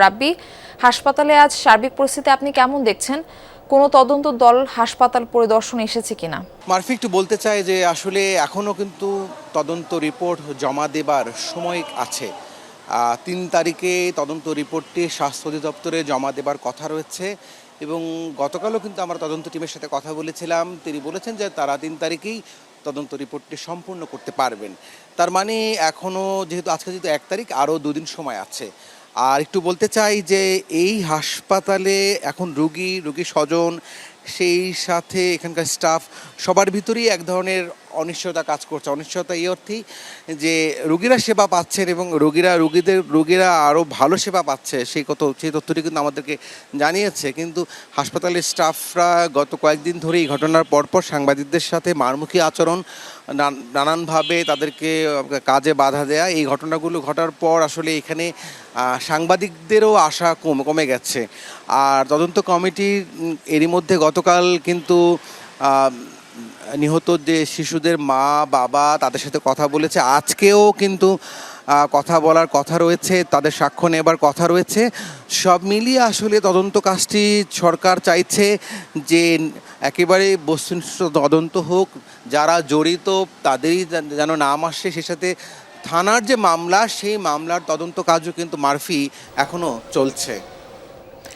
রাব্বি, হাসপাতালে আজ সার্বিক পরিস্থিতি আপনি কেমন দেখছেন? কোনো তদন্ত দল হাসপাতাল পরিদর্শনে এসেছে কিনা? মারফি একটু বলতে চাই যে আসলে এখনও কিন্তু তদন্ত রিপোর্ট জমা দেবার সময় আছে। ৩ তারিখে তদন্ত রিপোর্টটি স্বাস্থ্য অধিদপ্তরে জমা দেবার কথা রয়েছে এবং গতকালও কিন্তু আমরা তদন্ত টিমের সাথে কথা বলেছিলাম। তিনি বলেছেন যে তারা ৩ তারিখেই তদন্ত রিপোর্টটি সম্পূর্ণ করতে পারবেন। তার মানে এখনও আজকে যেহেতু ১ তারিখ, আরও ২ দিন সময় আছে। আর একটু বলতে চাই যে এই হাসপাতালে এখন রোগী স্বজন, সেই সাথে এখানকার স্টাফ সবার ভিতরেই এক ধরনের অনিশ্চয়তা কাজ করছে। অনিশ্চয়তা এই অর্থেই যে রোগীরা সেবা পাচ্ছেন এবং রোগীরা আরও ভালো সেবা পাচ্ছে সেই তথ্যটি কিন্তু আমাদেরকে জানিয়েছে। কিন্তু হাসপাতালের স্টাফরা গত কয়েকদিন ধরে এই ঘটনার পরপর সাংবাদিকদের সাথে মারমুখী আচরণ, নানানভাবে তাদেরকে কাজে বাধা দেয়া, এই ঘটনাগুলো ঘটার পর আসলে এখানে সাংবাদিকদেরও আশা কমে গেছে। আর তদন্ত কমিটি এরই মধ্যে গতকাল কিন্তু নিহত যে শিশুদের মা বাবা তাদের সাথে কথা বলেছে। আজকেও কিন্তু কথা বলার কথা রয়েছে, তাদের সাক্ষ্য নেবার কথা রয়েছে। সব মিলিয়ে আসলে তদন্ত কাজটি সরকার চাইছে যে একেবারে বস্তুনিষ্ঠ তদন্ত হোক, যারা জড়িত তাদেরই যেন নাম আসে। সে সাথে থানার যে মামলা, সেই মামলার তদন্ত কাজও কিন্তু মারফি এখনও চলছে।